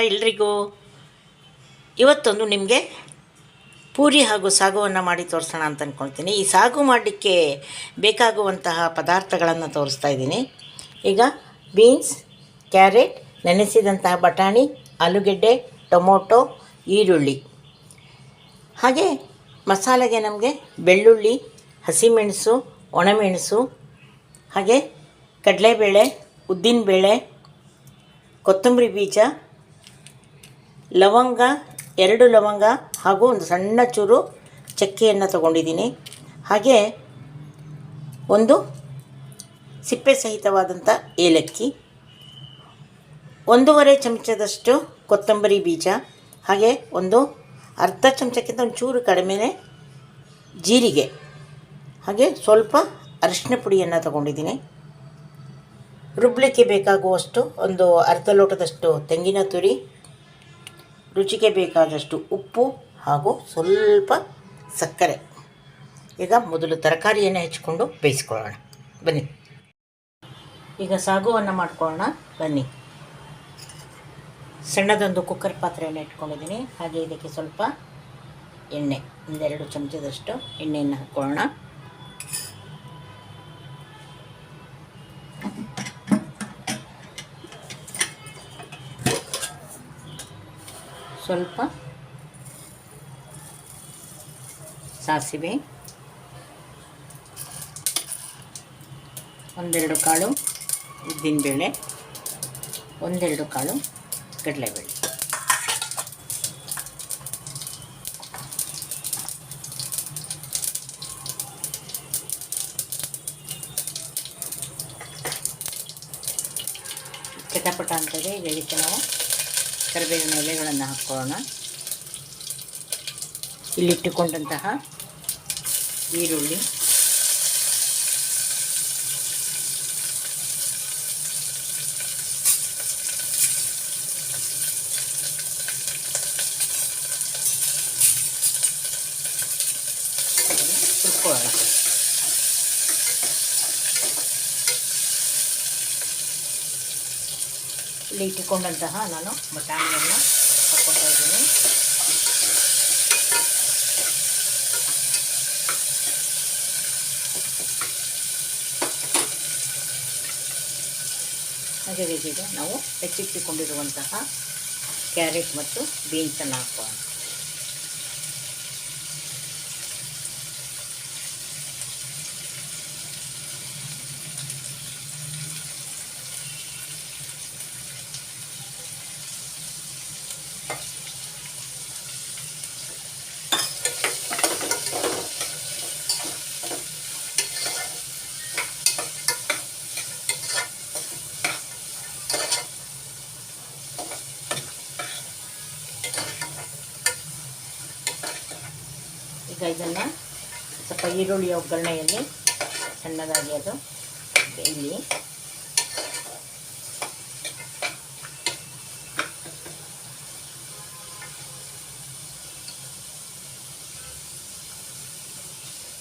ಎಲ್ರಿಗೂ. ಇವತ್ತೊಂದು ನಿಮಗೆ ಪೂರಿ ಹಾಗೂ ಸಾಗುವನ್ನು ಮಾಡಿ ತೋರಿಸೋಣ ಅಂತ ಅಂದ್ಕೊಳ್ತೀನಿ. ಈ ಸಾಗು ಮಾಡಲಿಕ್ಕೆ ಬೇಕಾಗುವಂತಹ ಪದಾರ್ಥಗಳನ್ನು ತೋರಿಸ್ತಾ ಇದ್ದೀನಿ. ಈಗ ಬೀನ್ಸ್, ಕ್ಯಾರೆಟ್, ನೆನೆಸಿದಂತಹ ಬಟಾಣಿ, ಆಲೂಗೆಡ್ಡೆ, ಟೊಮೊಟೊ, ಈರುಳ್ಳಿ, ಹಾಗೆ ಮಸಾಲೆಗೆ ನಮಗೆ ಬೆಳ್ಳುಳ್ಳಿ, ಹಸಿಮೆಣಸು, ಒಣಮೆಣಸು, ಹಾಗೆ ಕಡಲೆಬೇಳೆ, ಉದ್ದಿನಬೇಳೆ, ಕೊತ್ತಂಬರಿ ಬೀಜ, ಲವಂಗ, 2 ಲವಂಗ ಹಾಗೂ ಒಂದು ಸಣ್ಣ ಚೂರು ಚಕ್ಕೆಯನ್ನು ತಗೊಂಡಿದ್ದೀನಿ. ಹಾಗೆ ಒಂದು ಸಿಪ್ಪೆ ಸಹಿತವಾದಂಥ ಏಲಕ್ಕಿ, 1.5 ಚಮಚದಷ್ಟು ಕೊತ್ತಂಬರಿ ಬೀಜ, ಹಾಗೆ ಒಂದು ಅರ್ಧ ಚಮಚಕ್ಕಿಂತ ಒಂದು ಚೂರು ಕಡಿಮೆನೇ ಜೀರಿಗೆ, ಹಾಗೆ ಸ್ವಲ್ಪ ಅರಿಶಿನ ಪುಡಿಯನ್ನು ತಗೊಂಡಿದ್ದೀನಿ. ರುಬ್ಬಲಿಕ್ಕೆ ಬೇಕಾಗುವಷ್ಟು ಒಂದು ಅರ್ಧ ಲೋಟದಷ್ಟು ತೆಂಗಿನ ತುರಿ, ರುಚಿಗೆ ಬೇಕಾದಷ್ಟು ಉಪ್ಪು ಹಾಗೂ ಸ್ವಲ್ಪ ಸಕ್ಕರೆ. ಈಗ ಮೊದಲು ತರಕಾರಿಯನ್ನು ಹೆಚ್ಚಿಕೊಂಡು ಬೇಯಿಸ್ಕೊಳ್ಳೋಣ ಬನ್ನಿ. ಈಗ ಸಾಗುವನ್ನು ಮಾಡ್ಕೊಳ್ಳೋಣ ಬನ್ನಿ. ಸಣ್ಣದೊಂದು ಕುಕ್ಕರ್ ಪಾತ್ರೆಯನ್ನು ಇಟ್ಕೊಂಡಿದ್ದೀನಿ. ಹಾಗೆ ಇದಕ್ಕೆ ಸ್ವಲ್ಪ ಎಣ್ಣೆ, 2 ಚಮಚದಷ್ಟು ಎಣ್ಣೆಯನ್ನು ಹಾಕ್ಕೊಳ್ಳೋಣ. ಸ್ವಲ್ಪ ಸಾಸಿವೆ, 1-2 ಕಾಳು ಉದ್ದಿನಬೇಳೆ, 1-2 ಕಾಳು ಕಡಲೆಬೇಳೆ. ಚಟಪಟ ಅಂತದೆ. ಇದಕ್ಕೆ ನಾವು ಕರಿಬೇವಿನ ಎಲೆಗಳನ್ನು ಹಾಕ್ಕೊಳ್ಳೋಣ. ಇಲ್ಲಿಟ್ಟುಕೊಂಡಂತಹ ಈರುಳ್ಳಿ, ಹುರ್ಕೊಳ್ಳೋಣ. ಇಲ್ಲಿ ಇಟ್ಟುಕೊಂಡಂತಹ ನಾನು ಬಟಾಣಿಯನ್ನು ಹಾಕ್ಕೊಳ್ತಾ ಇದ್ದೀನಿ. ಹಾಗೆ ಬೇಕಿದೆ ನಾವು ಹೆಚ್ಚಿಟ್ಟುಕೊಂಡಿರುವಂತಹ ಕ್ಯಾರೆಟ್ ಮತ್ತು ಬೀನ್ಸನ್ನು ಹಾಕೋಣ. ಈಗ ಇದನ್ನು ಸ್ವಲ್ಪ ಈರುಳ್ಳಿ ಒಗ್ಗರಣೆಯಲ್ಲಿ ಸಣ್ಣದಾಗಿ ಅದು ಬೇಯಲಿ.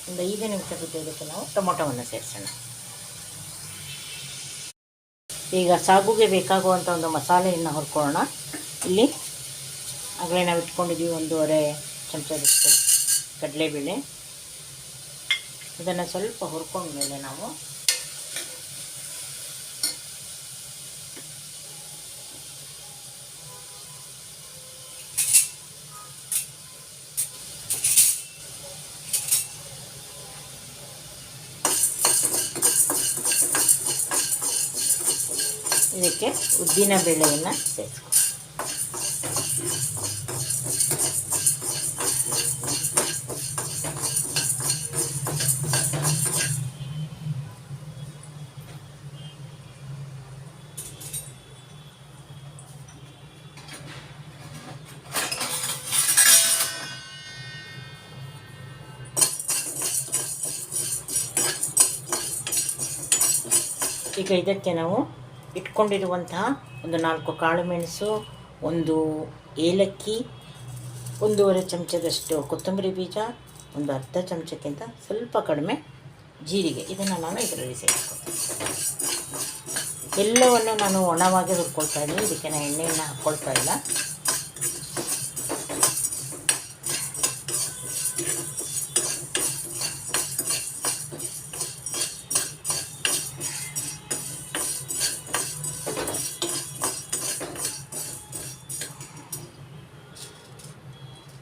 ಒಂದು 5 ನಿಮಿಷ ಬಿಟ್ಟು ಇದಕ್ಕೆ ನಾವು ಟೊಮೊಟೊವನ್ನು ಸೇರಿಸೋಣ. ಈಗ ಸಾಗುಗೆ ಬೇಕಾಗುವಂಥ ಒಂದು ಮಸಾಲೆಯನ್ನು ಹುರ್ಕೊಳ್ಳೋಣ. ಇಲ್ಲಿ ಆಗಲೇ ನಾವು ಇಟ್ಕೊಂಡಿದ್ದೀವಿ 1.5 ಚಮಚದಷ್ಟು ಕಡಲೆಬೇಳೆ. ಇದನ್ನು ಸ್ವಲ್ಪ ಹುರ್ಕೊಂಡ್ಮೇಲೆ ನಾವು ಇದಕ್ಕೆ ಉದ್ದಿನ ಬೇಳೆಯನ್ನು ಸೇರಿಸ್ಕೊ. ಈಗ ಇದಕ್ಕೆ ನಾವು ಇಟ್ಕೊಂಡಿರುವಂತಹ ಒಂದು 4 ಕಾಳು ಮೆಣಸು, 1 ಏಲಕ್ಕಿ, 1.5 ಚಮಚದಷ್ಟು ಕೊತ್ತಂಬರಿ ಬೀಜ, ಒಂದು ಅರ್ಧ ಚಮಚಕ್ಕಿಂತ ಸ್ವಲ್ಪ ಕಡಿಮೆ ಜೀರಿಗೆ, ಇದನ್ನು ನಾನು ಇದರಲ್ಲಿ ಸೇರಿಸ್ಕೊಳ್ತೀನಿ. ಎಲ್ಲವನ್ನು ನಾನು ಒಣವಾಗಿ ಹುರ್ಕೊಳ್ತಾ ಇದ್ದೀನಿ. ಇದಕ್ಕೆ ನಾನು ಎಣ್ಣೆಯನ್ನು ಹಾಕ್ಕೊಳ್ತಾ ಇಲ್ಲ.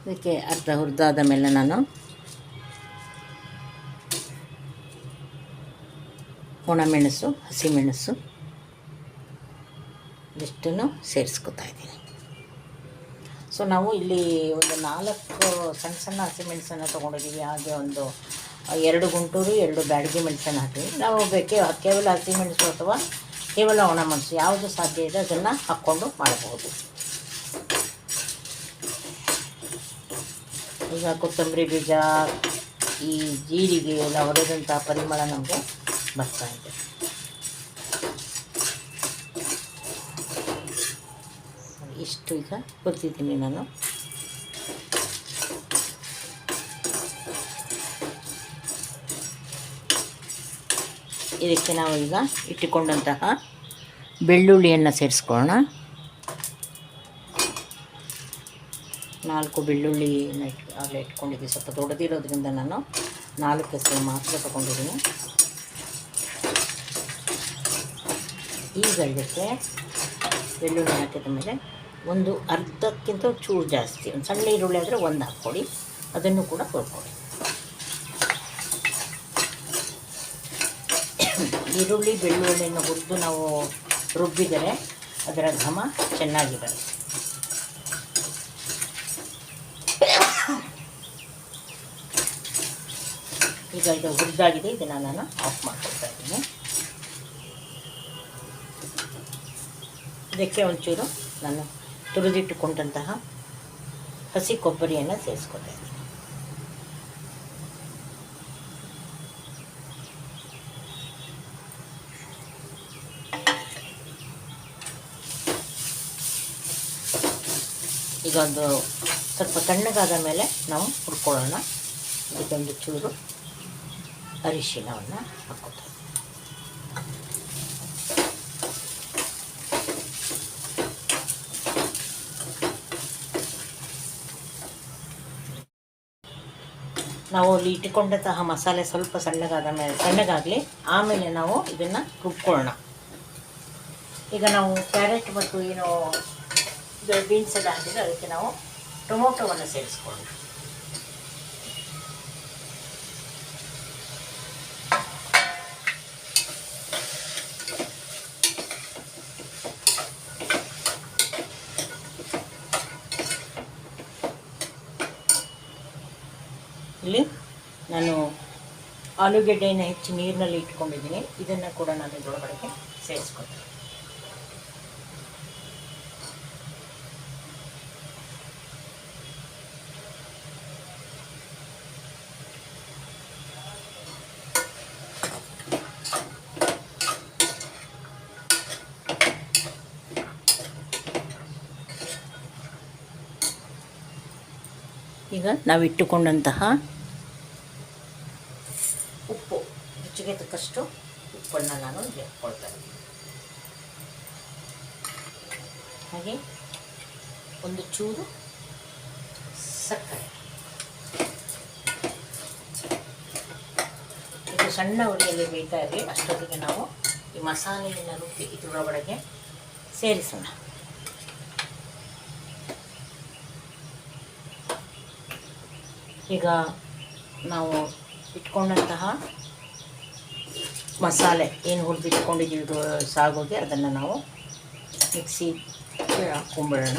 ಇದಕ್ಕೆ ಅರ್ಧ ಹುರಿದಾದ ಮೇಲೆ ನಾನು ಒಣಮೆಣಸು, ಹಸಿಮೆಣಸು ಇಷ್ಟನ್ನು ಸೇರಿಸ್ಕೊತಾ ಇದ್ದೀನಿ. ಸೊ ನಾವು ಇಲ್ಲಿ ಒಂದು 4 ಸಣ್ಣ ಸಣ್ಣ ಹಸಿಮೆಣಸನ್ನು ತೊಗೊಂಡಿದ್ದೀವಿ. ಹಾಗೆ ಒಂದು 2 ಗುಂಟೂರು, 2 ಬ್ಯಾಡಗಿ ಮೆಣಸನ್ನು ಹಾಕಿದ್ವಿ. ನಾವು ಕೇವಲ ಹಸಿಮೆಣಸು ಅಥವಾ ಕೇವಲ ಒಣಮೆಣಸು ಯಾವುದು ಸಾಧ್ಯ ಇದೆ ಅದನ್ನು ಹಾಕ್ಕೊಂಡು ಮಾಡಬಹುದು. ಈಗ ಕೊತ್ತಂಬರಿ ಬೀಜ, ಈ ಜೀರಿಗೆ ಎಲ್ಲ ಹೊಡೆದಂಥ ಪರಿಮಳ ನಮಗೆ ಬರ್ತಾ ಇದೆ. ಇಷ್ಟು ಈಗ ಹುರಿದಿದ್ದೀನಿ ನಾನು. ಇದಕ್ಕೆ ನಾವು ಈಗ ಇಟ್ಟುಕೊಂಡಂತಹ ಬೆಳ್ಳುಳ್ಳಿಯನ್ನು ಸೇರಿಸ್ಕೊಳ್ಳೋಣ. 4 ಬೆಳ್ಳುಳ್ಳಿನ ಆಗಲೇ ಇಟ್ಕೊಂಡಿದ್ದೀನಿ. ಸ್ವಲ್ಪ ದೊಡ್ಡದಿರೋದ್ರಿಂದ ನಾನು 4 ಹೆಸರು ಮಾತ್ರ ತೊಗೊಂಡಿದ್ದೀನಿ. ಈಗ ಇದಕ್ಕೆ ಬೆಳ್ಳುಳ್ಳಿ ಹಾಕಿದ ಮೇಲೆ ಒಂದು ಅರ್ಧಕ್ಕಿಂತ ಚೂರು ಜಾಸ್ತಿ, ಒಂದು ಸಣ್ಣ ಈರುಳ್ಳಿ ಆದರೆ 1 ಹಾಕ್ಕೊಡಿ, ಅದನ್ನು ಕೂಡ ಹುರ್ಕೊಳ್ಳಿ. ಈರುಳ್ಳಿ ಬೆಳ್ಳುಳ್ಳಿಯನ್ನು ಹುರಿದು ನಾವು ರುಬ್ಬಿದರೆ ಅದರ ಘಮ ಚೆನ್ನಾಗಿರುತ್ತೆ. ಈಗ ಇದು ಹುರಿದಾಗಿದೆ. ಇದನ್ನು ನಾನು ಆಫ್ ಮಾಡ್ಕೊಳ್ತಾ ಇದ್ದೀನಿ. ಇದಕ್ಕೆ ಒಂಚೂರು ನಾನು ತುರಿದಿಟ್ಟುಕೊಂಡಂತಹ ಹಸಿ ಕೊಬ್ಬರಿಯನ್ನು ಸೇರಿಸ್ಕೊತಾ ಇದ್ದೀನಿ. ಈಗ ಒಂದು ಸ್ವಲ್ಪ ತಣ್ಣಗಾದ ಮೇಲೆ ನಾವು ಹುರ್ಕೊಳ್ಳೋಣ. ಇದಕ್ಕೊಂದು ಚೂರು ಅರಿಶಿಣವನ್ನು ಹಾಕ್ಕೊತಾ ಇದ್ದೀನಿ. ನಾವು ಅಲ್ಲಿ ಇಟ್ಟುಕೊಂಡಂತಹ ಮಸಾಲೆ ಸ್ವಲ್ಪ ಸಣ್ಣಗಾಗಲಿ, ಆಮೇಲೆ ನಾವು ಇದನ್ನು ರುಬ್ಕೊಳ್ಳೋಣ. ಈಗ ನಾವು ಕ್ಯಾರೆಟ್ ಮತ್ತು ಏನು ಬೀನ್ಸ್ ಎಲ್ಲ ಹಾಕಿದ್ರೆ ಅದಕ್ಕೆ ನಾವು ಟೊಮೊಟೊವನ್ನು ಸೇರಿಸ್ಕೊಳ್ಳೋಣ. ಇಲ್ಲಿ ನಾನು ಆಲೂಗೆಡ್ಡೆಯನ್ನು ಹೆಚ್ಚು ನೀರಿನಲ್ಲಿ ಇಟ್ಕೊಂಡಿದ್ದೀನಿ. ಇದನ್ನು ಕೂಡ ನಾನು ಇದರೊಳಗಡೆ ಸೇರಿಸ್ಕೊತೀನಿ. ಈಗ ನಾವು ಇಟ್ಟುಕೊಂಡಂತಹ ಉಪ್ಪು, ರುಚಿಗೆ ತಕ್ಕಷ್ಟು ಉಪ್ಪನ್ನು ನಾನು ಹಾಕ್ಕೊಳ್ತಾ ಇದ್ದೀನಿ. ಹಾಗೆ ಒಂದು ಚೂರು ಸಕ್ಕರೆ. ಇದು ಸಣ್ಣ ಉರಿಯಲ್ಲಿ ಬೇಯ್ತಾ ಇರಲಿ. ಅಷ್ಟೊತ್ತಿಗೆ ನಾವು ಈ ಮಸಾಲೆಯನ್ನು ರುಬ್ಬಿ ಇದರೊಳಗಡೆ ಸೇರಿಸೋಣ. ಈಗ ನಾವು ಇಟ್ಕೊಂಡಂತಹ ಮಸಾಲೆ ಏನು ಹುರಿದಿಟ್ಕೊಂಡಿದ್ದೀವಿ ಸಾಗೋಗೆ ಅದನ್ನು ನಾವು ಮಿಕ್ಸಿ ಹಾಕ್ಕೊಂಬಿಡೋಣ.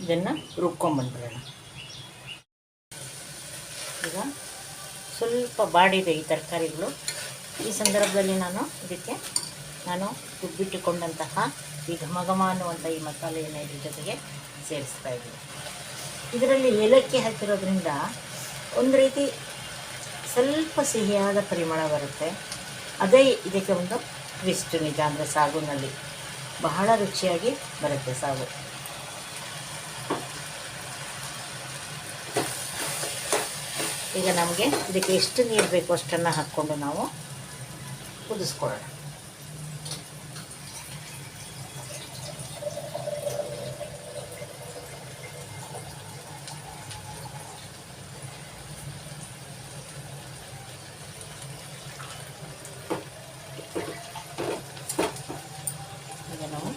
ಇದನ್ನು ರುಬ್ಕೊಂಡ್ಬಂದ್ಬಿಡೋಣ. ಈಗ ಸ್ವಲ್ಪ ಬಾಡಿದೆ ಈ ತರಕಾರಿಗಳು, ಈ ಸಂದರ್ಭದಲ್ಲಿ ಇದಕ್ಕೆ ನಾನು ರುಬ್ಬಿಟ್ಟುಕೊಂಡಂತಹ ಈ ಘಮ ಅನ್ನುವಂಥ ಈ ಮಸಾಲೆಯನ್ನು ಇದ್ರ ಜೊತೆಗೆ ಸೇರಿಸ್ತಾ ಇದ್ದೀನಿ. ಇದರಲ್ಲಿ ಏಲಕ್ಕಿ ಹಾಕಿರೋದ್ರಿಂದ ಒಂದು ರೀತಿ ಸ್ವಲ್ಪ ಸಿಹಿಯಾದ ಪರಿಮಳ ಬರುತ್ತೆ. ಅದೇ ಇದಕ್ಕೆ ಒಂದು ಟ್ವಿಸ್ಟ್ ನಿಜ. ಅಂದರೆ ಸಾಗುನಲ್ಲಿ ಬಹಳ ರುಚಿಯಾಗಿ ಬರುತ್ತೆ ಸಾಗು. ಈಗ ನಮಗೆ ಇದಕ್ಕೆ ಎಷ್ಟು ನೀರು ಬೇಕು ಅಷ್ಟನ್ನು ಹಾಕ್ಕೊಂಡು ನಾವು ಕುದಿಸ್ಕೊಳ್ಳೋಣ. ಈಗ ನಾವು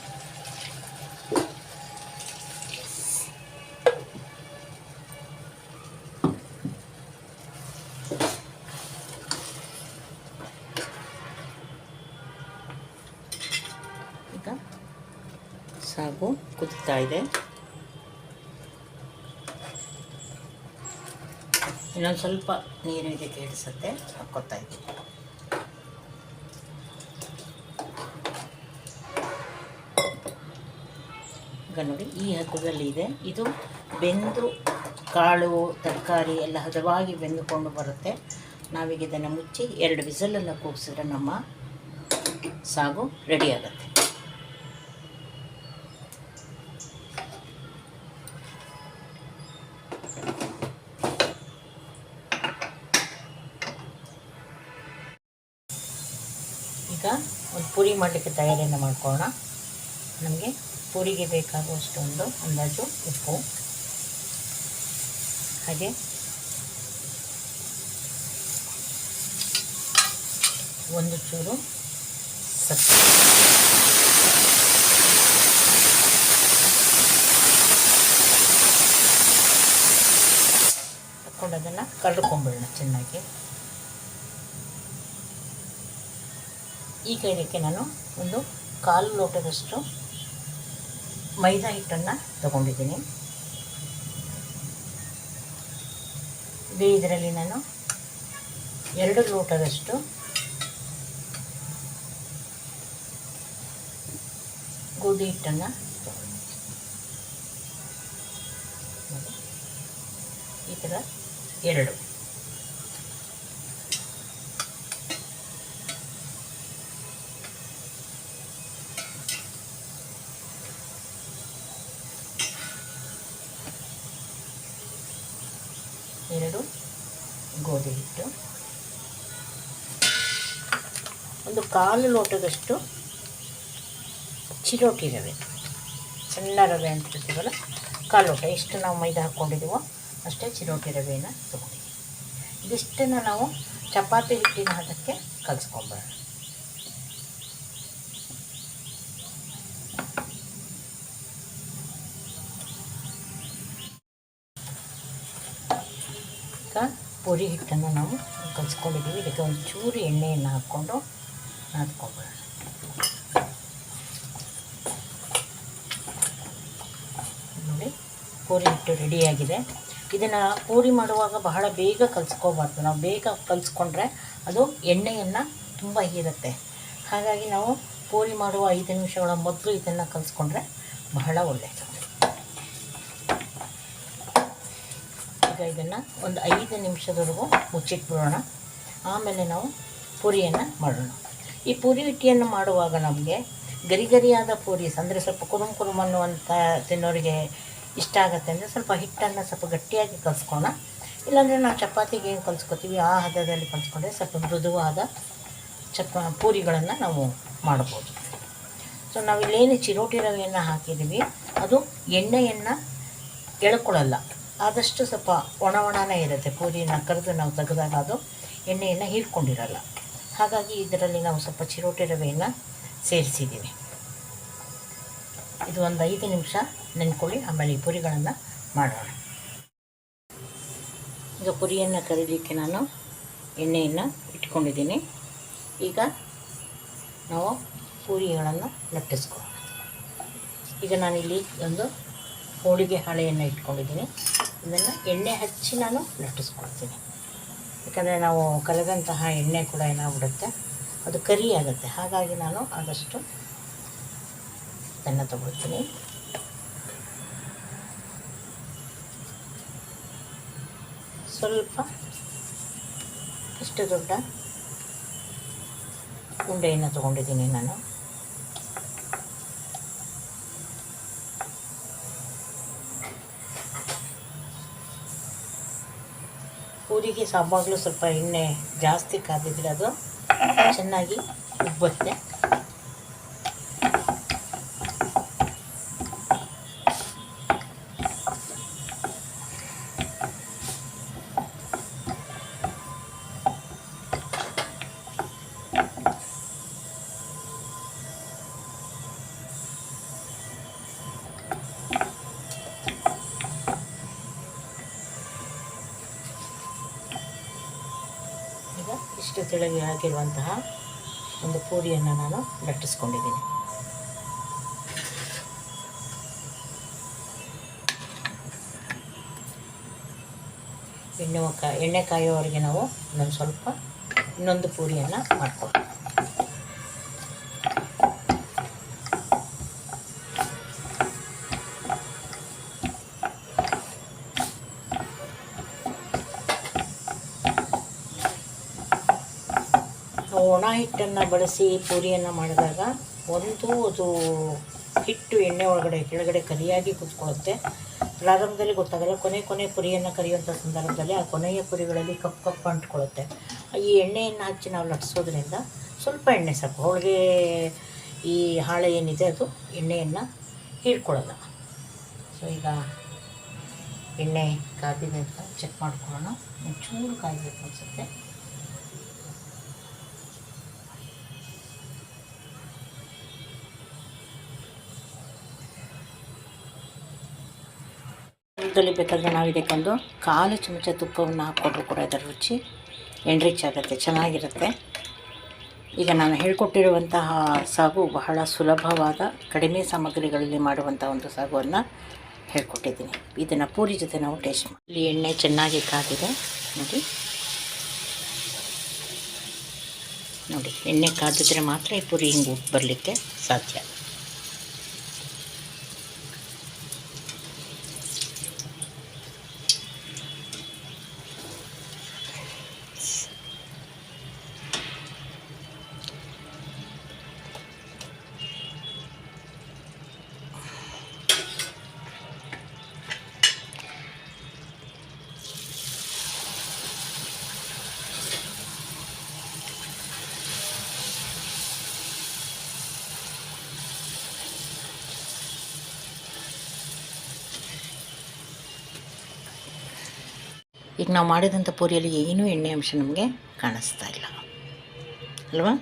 ಸಾಗು ಕುದಿತಾ ಇದೆ. ಇನ್ನೊಂದು ಸ್ವಲ್ಪ ನೀರು ಇದಕ್ಕೆ ಹಿಡಿಸುತ್ತೆ, ಹಾಕ್ಕೊತಾ ಇದ್ದೀನಿ. ಈಗ ನೋಡಿ ಈ ಹದದಲ್ಲಿ ಇದೆ. ಇದು ಬೆಂದು ಕಾಳು ತರಕಾರಿ ಎಲ್ಲ ಹದವಾಗಿ ಬೆಂದುಕೊಂಡು ಬರುತ್ತೆ. ನಾವೀಗ ಇದನ್ನು ಮುಚ್ಚಿ 2 ವಿಸಲನ್ನು ಕೂಗಿಸಿದ್ರೆ ನಮ್ಮ ಸಾಗು ರೆಡಿ ಆಗುತ್ತೆ. ಈಗ ಒಂದು ಪೂರಿ ಮಾಡಲಿಕ್ಕೆ ತಯಾರಿಯನ್ನು ಮಾಡ್ಕೊಳ್ಳೋಣ. ನಮಗೆ ಪೂರಿಗೆ ಬೇಕಾಗುವಷ್ಟು ಒಂದು ಅಂದಾಜು ಉಪ್ಪು, ಹಾಗೆ ಒಂದು ಚೂರು ಸಕ್ಕರೆ, ಹಾಕ್ಕೊಂಡು ಅದನ್ನು ಕರಡ್ಕೊಂಬಿಡೋಣ ಚೆನ್ನಾಗಿ. ಈಗ ಇದಕ್ಕೆ ನಾನು ಒಂದು 1/4 ಲೋಟದಷ್ಟು ಮೈದಾ ಹಿಟ್ಟನ್ನು ತಗೊಂಡಿದ್ದೀನಿ. ಇದೇ ಇದರಲ್ಲಿ ನಾನು 2 ಲೋಟದಷ್ಟು ಗೋಧಿ ಹಿಟ್ಟನ್ನು ತಗೊಂಡಿದ್ದೀನಿ. ಈ ಥರ 2. ಗೋಧಿ ಹಿಟ್ಟು, ಒಂದು 1/4 ಲೋಟದಷ್ಟು ಚಿರೋಟಿ ರವೆ, ಸಣ್ಣ ರವೆ ಅಂತ ಇರ್ತೀವಲ್ಲ, 1/4 ಲೋಟ. ಎಷ್ಟು ನಾವು ಮೈದಾ ಹಾಕ್ಕೊಂಡಿದ್ದೀವೋ ಅಷ್ಟೇ ಚಿರೋಟಿ ರವೆಯನ್ನು ತೊಗೊಂಡಿದ್ದೀವಿ. ಇದಿಷ್ಟನ್ನು ನಾವು ಚಪಾತಿ ಹಿಟ್ಟಿನ ಹದಕ್ಕೆ ಕಲಿಸ್ಕೊಂಬರೋಣ. ಪೂರಿ ಹಿಟ್ಟನ್ನು ನಾವು ಕಲಿಸ್ಕೊಂಡಿದ್ದೀವಿ. ಇದಕ್ಕೆ ಒಂದು ಚೂರು ಎಣ್ಣೆಯನ್ನು ಹಾಕ್ಕೊಂಡು ನಾದ್ಕೊಂಬಿಡೋಣ. ನೋಡಿ ಪೂರಿ ಹಿಟ್ಟು ರೆಡಿಯಾಗಿದೆ. ಇದನ್ನು ಪೂರಿ ಮಾಡುವಾಗ ಬಹಳ ಬೇಗ ಕಲಿಸ್ಕೋಬಾರ್ದು. ನಾವು ಬೇಗ ಕಲಿಸ್ಕೊಂಡ್ರೆ ಅದು ಎಣ್ಣೆಯನ್ನು ತುಂಬ ಹೀರುತ್ತೆ. ಹಾಗಾಗಿ ನಾವು ಪೂರಿ ಮಾಡುವ 5 ನಿಮಿಷಗಳ ಮೊದಲು ಇದನ್ನು ಕಲಿಸ್ಕೊಂಡ್ರೆ ಬಹಳ ಒಳ್ಳೆಯದು. ಈಗ ಇದನ್ನು ಒಂದು 5 ನಿಮಿಷದವರೆಗೂ ಮುಚ್ಚಿಟ್ಬಿಡೋಣ. ಆಮೇಲೆ ನಾವು ಪೂರಿಯನ್ನು ಮಾಡೋಣ. ಈ ಪೂರಿ ಹಿಟ್ಟಿಯನ್ನು ಮಾಡುವಾಗ ನಮಗೆ ಗರಿಗರಿಯಾದ ಪೂರಿ ಅಂದರೆ ಸ್ವಲ್ಪ ಕುರುಮ್ ಅನ್ನುವಂಥ ತಿನ್ನೋರಿಗೆ ಇಷ್ಟ ಆಗುತ್ತೆ ಅಂದರೆ ಸ್ವಲ್ಪ ಹಿಟ್ಟನ್ನು ಸ್ವಲ್ಪ ಗಟ್ಟಿಯಾಗಿ ಕಲಿಸ್ಕೋಣ. ಇಲ್ಲಾಂದರೆ ನಾವು ಚಪಾತಿಗೆ ಏನು ಕಲಿಸ್ಕೊತೀವಿ ಆ ಹದದಲ್ಲಿ ಕಲಿಸ್ಕೊಂಡ್ರೆ ಸ್ವಲ್ಪ ಮೃದುವಾದ ಪೂರಿಗಳನ್ನು ನಾವು ಮಾಡ್ಬೋದು. ಸೊ ನಾವಿಲ್ಲೇನು ಚಿರೋಟಿ ರವೆಯನ್ನು ಹಾಕಿದ್ದೀವಿ ಅದು ಎಣ್ಣೆಯನ್ನು ಎಳ್ಕೊಳ್ಳಲ್ಲ. ಆದಷ್ಟು ಸ್ವಲ್ಪ ಒಣನೇ ಇರುತ್ತೆ. ಪೂರಿನ ಕರೆದು ನಾವು ತೆಗೆದಾಗ ಅದು ಎಣ್ಣೆಯನ್ನು ಹೀರ್ಕೊಂಡಿರಲ್ಲ. ಹಾಗಾಗಿ ಇದರಲ್ಲಿ ನಾವು ಸ್ವಲ್ಪ ಚಿರೋಟಿ ರವೆಯನ್ನು ಸೇರಿಸಿದ್ದೀವಿ. ಇದು ಒಂದು 5 ನಿಮಿಷ ನೆನ್ಕೊಳ್ಳಿ. ಆಮೇಲೆ ಈ ಪೂರಿಗಳನ್ನು ಮಾಡೋಣ. ಈಗ ಪುರಿಯನ್ನು ಕರೀಲಿಕ್ಕೆ ನಾನು ಎಣ್ಣೆಯನ್ನು ಇಟ್ಕೊಂಡಿದ್ದೀನಿ. ಈಗ ನಾವು ಪೂರಿಗಳನ್ನು ಲಟ್ಟಿಸ್ಕೊಳ್ಳೋಣ. ಈಗ ನಾನಿಲ್ಲಿ ಒಂದು ಹೋಳಿಗೆ ಹಾಳೆಯನ್ನು ಇಟ್ಕೊಂಡಿದ್ದೀನಿ. ಇದನ್ನು ಎಣ್ಣೆ ಹಚ್ಚಿ ನಾನು ಲಟ್ಟಿಸ್ಕೊಳ್ತೀನಿ. ಯಾಕಂದರೆ ನಾವು ಕರೆದಂತಹ ಎಣ್ಣೆ ಕೂಡ ಏನಾಗ್ಬಿಡುತ್ತೆ ಅದು ಕರಿ ಆಗುತ್ತೆ. ಹಾಗಾಗಿ ನಾನು ಆದಷ್ಟು ಇದನ್ನು ತಗೊಳ್ತೀನಿ. ಸ್ವಲ್ಪ ಇಷ್ಟು ದೊಡ್ಡ ಉಂಡೆಯನ್ನು ತೊಗೊಂಡಿದ್ದೀನಿ ನಾನು. ಪೂರಿಗೆ ಸಾವಾಗಲೂ ಸ್ವಲ್ಪ ಎಣ್ಣೆ ಜಾಸ್ತಿ ಕಾದಿದ್ರೆ ಅದು ಚೆನ್ನಾಗಿ ಉಬ್ಬುತ್ತೆ. ಇಷ್ಟು ತೆಳಗೆ ಹಾಕಿರುವಂತಹ ಒಂದು ಪೂರಿಯನ್ನು ನಾನು ಲಟ್ಟಿಸ್ಕೊಂಡಿದ್ದೀನಿ. ಎಣ್ಣೆ ಕಾಯೋವರೆಗೆ ನಾವು ಇನ್ನೊಂದು ಪೂರಿಯನ್ನು ಮಾಡ್ಕೊಳ್ತೀವಿ. ಒಣ ಹಿಟ್ಟನ್ನು ಬಳಸಿ ಪೂರಿಯನ್ನು ಮಾಡಿದಾಗ ಅದು ಹಿಟ್ಟು ಎಣ್ಣೆ ಒಳಗಡೆ ಕೆಳಗಡೆ ಕರಿಯಾಗಿ ಕುತ್ಕೊಳ್ಳುತ್ತೆ. ಪ್ರಾರಂಭದಲ್ಲಿ ಗೊತ್ತಾಗಲ್ಲ, ಕೊನೆ ಪುರಿಯನ್ನು ಕರಿಯುವಂಥ ಸಂದರ್ಭದಲ್ಲಿ ಆ ಕೊನೆಯ ಪುರಿಗಳಲ್ಲಿ ಕಪ್ಪು ಅಂಟ್ಕೊಳ್ಳುತ್ತೆ. ಈ ಎಣ್ಣೆಯನ್ನು ಹಚ್ಚಿ ನಾವು ಲಟ್ಟಿಸೋದ್ರಿಂದ ಸ್ವಲ್ಪ ಎಣ್ಣೆ ಸಾಕು. ಹೋಳಿಗೆ ಈ ಹಾಳೆ ಏನಿದೆ ಅದು ಎಣ್ಣೆಯನ್ನು ಹೀರ್ಕೊಳ್ಳಲ್ಲ. ಸೊ ಈಗ ಎಣ್ಣೆ ಕಾದಿದೆ ಅಂತ ಚೆಕ್ ಮಾಡ್ಕೊಳ್ಳೋಣ. ಒಂಚೂರು ಕಾಯಬೇಕು ಅನಿಸುತ್ತೆ. ಬೇಕಾದರೆ ನಾವು ಇದಕ್ಕೊಂದು 1/4 ಚಮಚ ತುಪ್ಪವನ್ನು ಹಾಕ್ಕೊಂಡ್ರು ಕೂಡ ಇದರ ರುಚಿ ಎನ್ರಿಚ್ ಆಗುತ್ತೆ, ಚೆನ್ನಾಗಿರುತ್ತೆ. ಈಗ ನಾನು ಹೇಳ್ಕೊಟ್ಟಿರುವಂತಹ ಸಾಗು ಬಹಳ ಸುಲಭವಾದ ಕಡಿಮೆ ಸಾಮಗ್ರಿಗಳಲ್ಲಿ ಮಾಡುವಂಥ ಒಂದು ಸಾಗುವನ್ನು ಹೇಳ್ಕೊಟ್ಟಿದ್ದೀನಿ. ಇದನ್ನು ಪೂರಿ ಜೊತೆ ನಾವು ಟೇಸ್ಟ್ ಮಾಡಿ. ಇಲ್ಲಿ ಎಣ್ಣೆ ಚೆನ್ನಾಗಿ ಕಾದಿದೆ ನೋಡಿ. ಎಣ್ಣೆ ಕಾದಿದ್ರೆ ಮಾತ್ರ ಈ ಪೂರಿ ಹಿಂಗೆ ಬರಲಿಕ್ಕೆ ಸಾಧ್ಯ. ಈಗ ನಾವು ಮಾಡಿದಂಥ ಪೂರಿಯಲ್ಲಿ ಏನೂ ಎಣ್ಣೆ ಅಂಶ ನಮಗೆ ಕಾಣಿಸ್ತಾ ಇಲ್ಲ ಅಲ್ವಾ?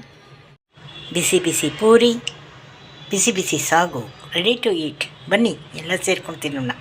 ಬಿಸಿ ಬಿಸಿ ಪೂರಿ, ಬಿಸಿ ಬಿಸಿ ಸಾಗು, ರೆಡಿ ಟು ಈಟ್. ಬನ್ನಿ ಎಲ್ಲ ಸೇರ್ಕೊಂಡು ತಿನ್ನೋಣ.